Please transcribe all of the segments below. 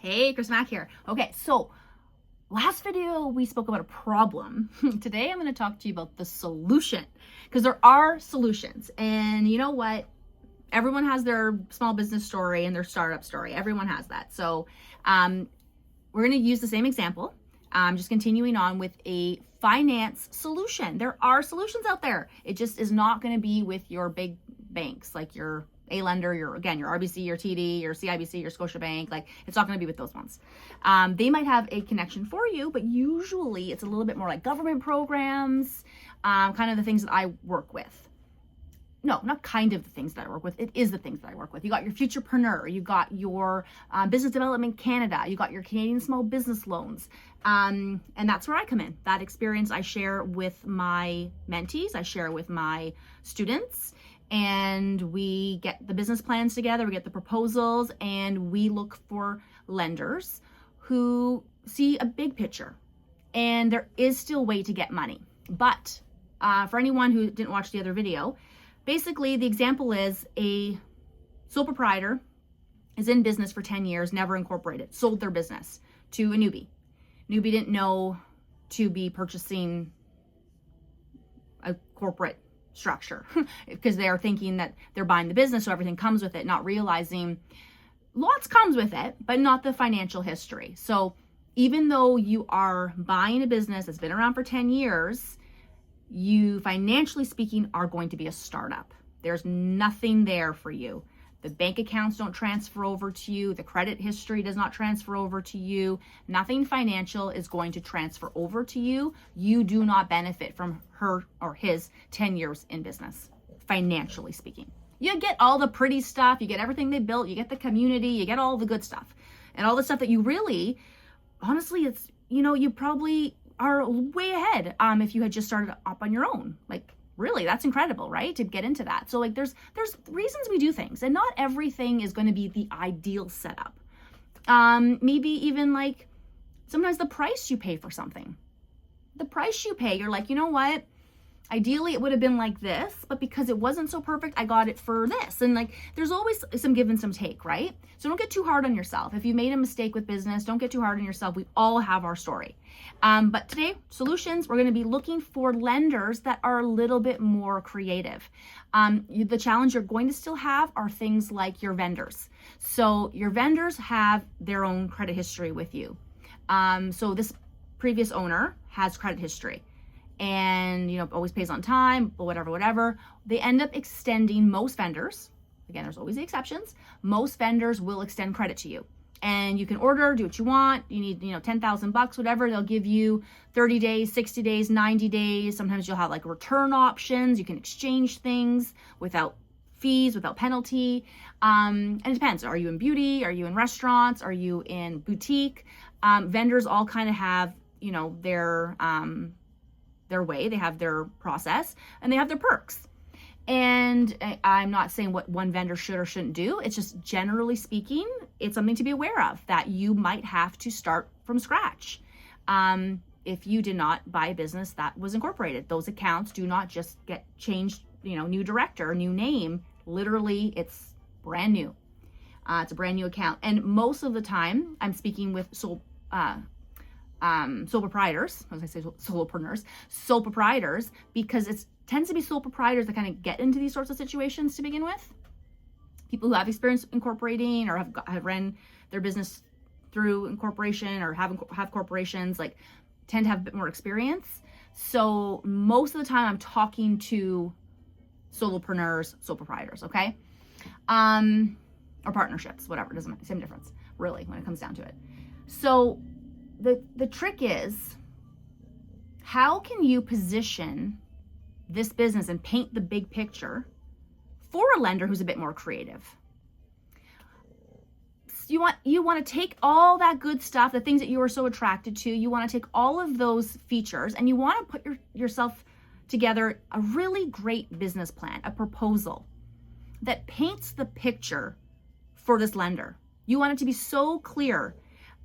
Hey, Chris Mack here. Okay, so last video we spoke about a problem. Today I'm going to talk to you about the solution, because there are solutions. And you know what? Everyone has their small business story and their startup story. Everyone has that. So we're going to use the same example. Just continuing on with a finance solution. There are solutions out there. It just is not going to be with your big banks, like your A-lender, your RBC, your TD, your CIBC, your Scotiabank. Like, it's not going to be with those ones. They might have a connection for you, but usually it's a little bit more like government programs, kind of the things that I work with. No, not kind of the things that I work with. It is the things that I work with. You got your Futurepreneur, you got your Business Development Canada, you got your Canadian Small Business Loans. And that's where I come in. That experience I share with my mentees, I share with my students, and we get the business plans together, we get the proposals, and we look for lenders who see a big picture. And there is still a way to get money. But for anyone who didn't watch the other video, basically, the example is a sole proprietor is in business for 10 years, never incorporated, sold their business to a newbie. Newbie didn't know to be purchasing a corporate structure because they are thinking that they're buying the business, so everything comes with it, not realizing lots comes with it, but not the financial history. So even though you are buying a business that's been around for 10 years, you, financially speaking, are going to be a startup. There's nothing there for you. The bank accounts don't transfer over to you. The credit history does not transfer over to you. Nothing financial is going to transfer over to you. You do not benefit from her or his 10 years in business, financially speaking. You get all the pretty stuff. You get everything they built. You get the community. You get all the good stuff. And all the stuff that you really, honestly, it's, you probably are way ahead if you had just started up on your own. Like, really, that's incredible, right? To get into that. So like there's reasons we do things, and not everything is going to be the ideal setup. Maybe even like sometimes the price you pay for something. The price you pay, you're like, you know what? Ideally, it would have been like this, but because it wasn't so perfect, I got it for this. And like, there's always some give and some take, right? So don't get too hard on yourself. If you made a mistake with business, don't get too hard on yourself. We all have our story. But today, solutions, we're going to be looking for lenders that are a little bit more creative. The challenge you're going to still have are things like your vendors. So your vendors have their own credit history with you. So this previous owner has credit history, and always pays on time, but whatever. They end up extending, most vendors, again, there's always the exceptions, most vendors will extend credit to you. And you can order, do what you want. You need, $10,000, whatever. They'll give you 30 days, 60 days, 90 days. Sometimes you'll have like return options. You can exchange things without fees, without penalty. And it depends. Are you in beauty? Are you in restaurants? Are you in boutique? Vendors all kind of have, their way, they have their process, and they have their perks. And I'm not saying what one vendor should or shouldn't do. It's just, generally speaking, it's something to be aware of, that you might have to start from scratch. If you did not buy a business that was incorporated, those accounts do not just get changed, new director, new name. Literally, it's brand new. It's a brand new account. And most of the time, I'm speaking with sole proprietors, as I say, solopreneurs, sole proprietors, because it tends to be sole proprietors that kind of get into these sorts of situations to begin with. People who have experience incorporating or have ran their business through incorporation or have corporations, like, tend to have a bit more experience. So most of the time I'm talking to solopreneurs, sole proprietors, okay? Or partnerships, whatever, doesn't matter, same difference, really, when it comes down to it. So the trick is, how can you position this business and paint the big picture for a lender who's a bit more creative? You want to take all that good stuff, the things that you are so attracted to, you want to take all of those features, and you want to put yourself together a really great business plan, a proposal that paints the picture for this lender. You want it to be so clear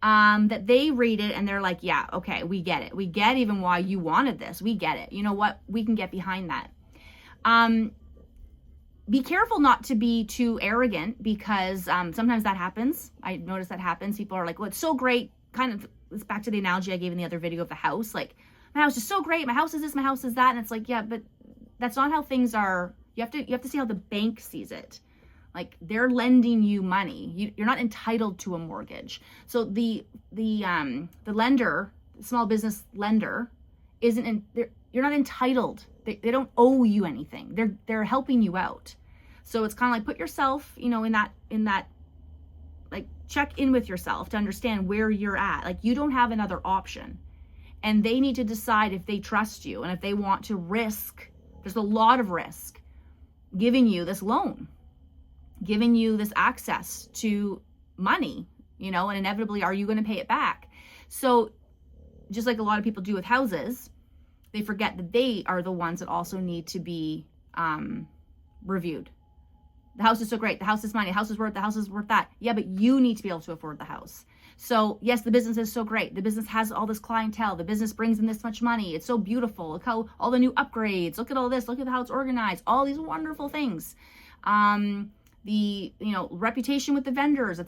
that they read it and they're like, yeah, okay, we get it. We get even why you wanted this. We get it. You know what? We can get behind that. be careful not to be too arrogant, because sometimes that happens. I notice that happens. People are like, well, it's so great. Kind of, it's back to the analogy I gave in the other video of the house. Like, my house is so great. My house is this, my house is that. And it's like, yeah, but that's not how things are. You have to see how the bank sees it. Like, they're lending you money. You're not entitled to a mortgage. So the lender, the small business lender, you're not entitled. They don't owe you anything. They're helping you out. So it's kind of like, put yourself, in that, like, check in with yourself to understand where you're at. Like, you don't have another option, and they need to decide if they trust you and if they want to risk. There's a lot of risk giving you this loan, giving you this access to money, and inevitably, are you going to pay it back? So just like a lot of people do with houses, they forget that they are the ones that also need to be reviewed. The house is so great. The house is money. The house is worth that. Yeah, but you need to be able to afford the house. So yes, the business is so great. The business has all this clientele. The business brings in this much money. It's so beautiful. Look how all the new upgrades. Look at all this. Look at how it's organized. All these wonderful things. The reputation with the vendors.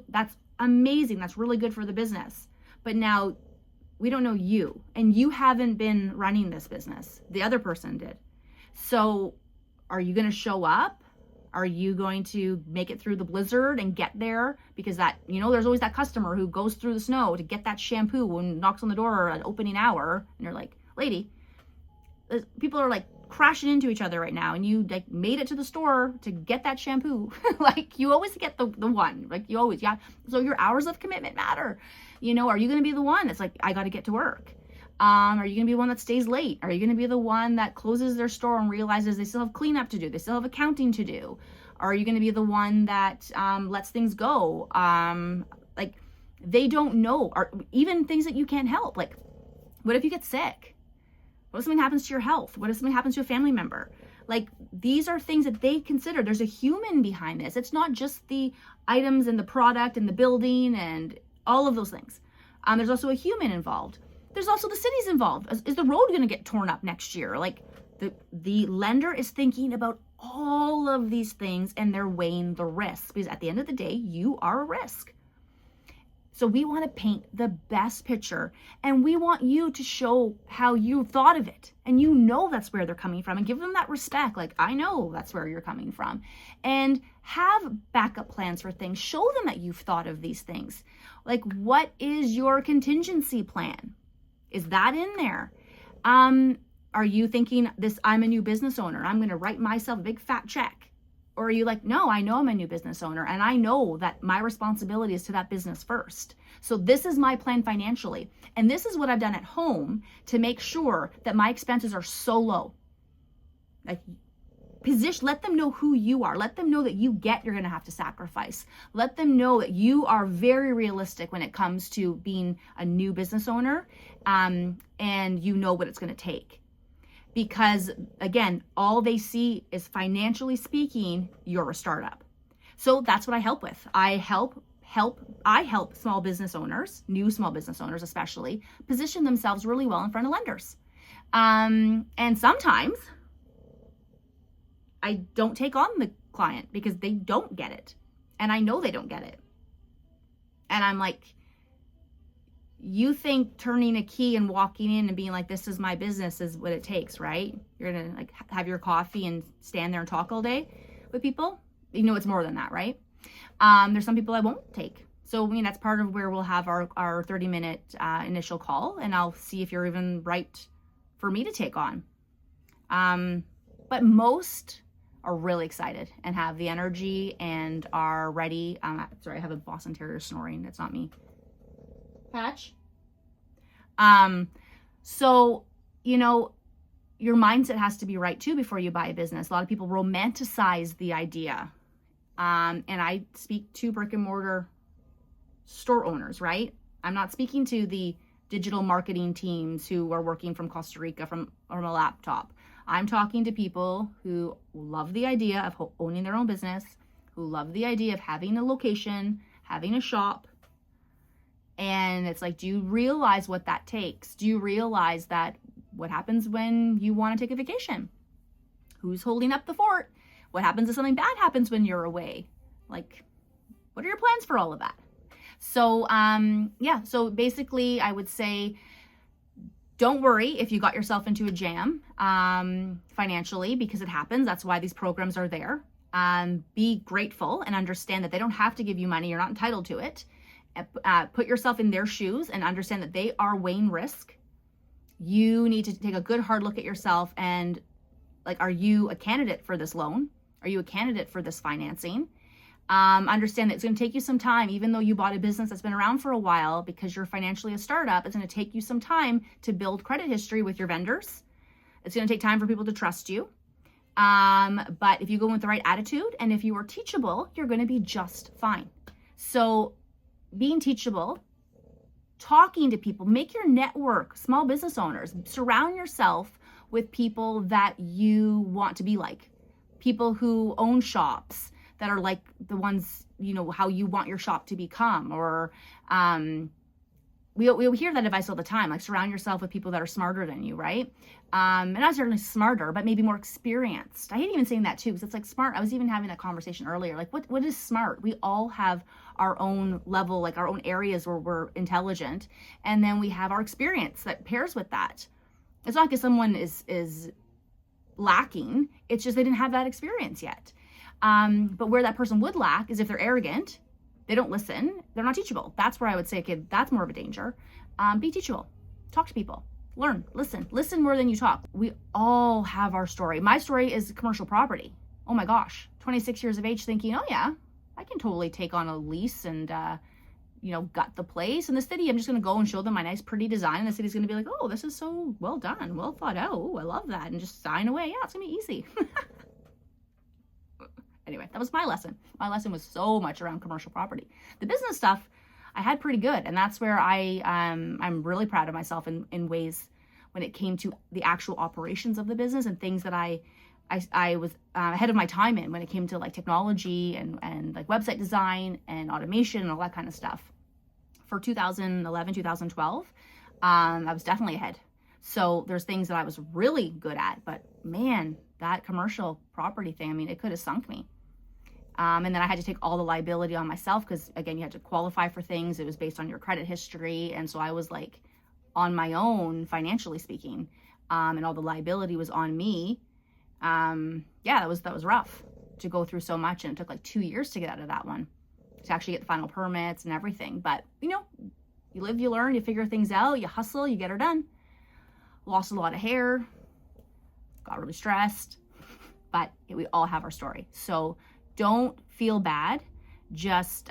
That's amazing. That's really good for the business. But now we don't know you, and you haven't been running this business. The other person did. So are you going to show up? Are you going to make it through the blizzard and get there? Because there's always that customer who goes through the snow to get that shampoo and knocks on the door at opening hour. And you're like, lady, people are like crashing into each other right now. And you like made it to the store to get that shampoo. Like, you always get the one, like you always, yeah. So your hours of commitment matter. Are you going to be the one that's like, I got to get to work? Are you going to be the one that stays late? Are you going to be the one that closes their store and realizes they still have cleanup to do? They still have accounting to do? Are you going to be the one that lets things go? Like, they don't know. Or even things that you can't help. Like, what if you get sick? What if something happens to your health? What if something happens to a family member? Like, these are things that they consider. There's a human behind this. It's not just the items and the product and the building and all of those things. There's also a human involved. There's also the cities involved. Is the road going to get torn up next year? Like, the lender is thinking about all of these things, and they're weighing the risks, because at the end of the day, you are a risk. So we want to paint the best picture, and we want you to show how you thought of it, and that's where they're coming from, and give them that respect. Like, I know that's where you're coming from, and have backup plans for things. Show them that you've thought of these things. Like, what is your contingency plan? Is that in there? Are you thinking I'm a new business owner, I'm going to write myself a big fat check? Or are you like, no, I know I'm a new business owner, and I know that my responsibility is to that business first. So this is my plan financially. And this is what I've done at home to make sure that my expenses are so low. Like, let them know who you are. Let them know that you're going to have to sacrifice. Let them know that you are very realistic when it comes to being a new business owner, and you know what it's going to take. Because again, all they see is, financially speaking, you're a startup. So that's what I help with. I help small business owners, new small business owners especially, position themselves really well in front of lenders. And sometimes I don't take on the client because they don't get it. And I know they don't get it. And I'm like, you think turning a key and walking in and being like, this is my business is what it takes, right? You're going to like have your coffee and stand there and talk all day with people. It's more than that, right? There's some people I won't take. So, that's part of where we'll have our 30-minute initial call, and I'll see if you're even right for me to take on. But most are really excited and have the energy and are ready. Sorry, I have a Boston Terrier snoring. That's not me. Patch. So, your mindset has to be right too before you buy a business. A lot of people romanticize the idea. And I speak to brick and mortar store owners, right? I'm not speaking to the digital marketing teams who are working from Costa Rica from a laptop. I'm talking to people who love the idea of owning their own business, who love the idea of having a location, having a shop. And it's like, do you realize what that takes? Do you realize that what happens when you want to take a vacation? Who's holding up the fort What happens if something bad happens when you're away? Like, what are your plans for all of that? So, yeah, so basically I would say, don't worry if you got yourself into a jam financially, because it happens. That's why these programs are there. Be grateful and understand that they don't have to give you money. You're not entitled to it. Put yourself in their shoes and understand that they are weighing risk. You need to take a good hard look at yourself and, like, are you a candidate for this loan? Are you a candidate for this financing? Understand that it's going to take you some time, even though you bought a business that's been around for a while, because you're financially a startup. It's going to take you some time to build credit history with your vendors. It's going to take time for people to trust you. But if you go with the right attitude and if you are teachable, you're going to be just fine. So being teachable, talking to people, make your network, small business owners, surround yourself with people that you want to be like, people who own shops that are like the ones, you know, how you want your shop to become. Or we hear that advice all the time, like surround yourself with people that are smarter than you, right? And not certainly smarter, but maybe more experienced. I hate even saying that too, because it's like smart. I was even having that conversation earlier. Like, what is smart? We all have our own level, like our own areas where we're intelligent. And then we have our experience that pairs with that. It's not because someone is lacking. It's just they didn't have that experience yet. But where that person would lack is if they're arrogant, they don't listen, they're not teachable. That's where I would say, kid, that's more of a danger. Be teachable. Talk to people. Learn. Listen more than you talk. We all have our story. My story is commercial property. Oh my gosh. 26 years of age thinking, oh yeah, I can totally take on a lease and, gut the place. And the city, I'm just going to go and show them my nice, pretty design. And the city's going to be like, oh, this is so well done, well thought out. Oh, I love that. And just sign away. Yeah, it's going to be easy. Anyway, that was my lesson. My lesson was so much around commercial property. The business stuff, I had pretty good. And that's where I'm really proud of myself in ways when it came to the actual operations of the business and things that I was ahead of my time in when it came to like technology and like website design and automation and all that kind of stuff. For 2011, 2012, I was definitely ahead. So there's things that I was really good at, but man, that commercial property thing, I mean, it could have sunk me. And then I had to take all the liability on myself because, again, you had to qualify for things. It was based on your credit history. And so I was like on my own, financially speaking, and all the liability was on me. That was rough to go through so much. And it took like 2 years to get out of that one, to actually get the final permits and everything. But, you live, you learn, you figure things out, you hustle, you get her done. Lost a lot of hair, got really stressed, but we all have our story. So don't feel bad. Just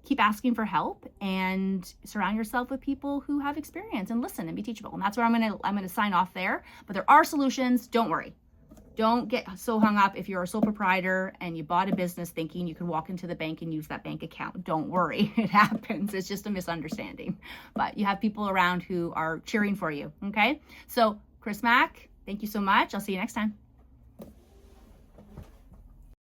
keep asking for help and surround yourself with people who have experience and listen and be teachable. And that's where I'm gonna sign off there. But there are solutions. Don't worry. Don't get so hung up if you're a sole proprietor and you bought a business thinking you can walk into the bank and use that bank account. Don't worry. It happens. It's just a misunderstanding. But you have people around who are cheering for you. Okay? So, Chris Mack, thank you so much. I'll see you next time.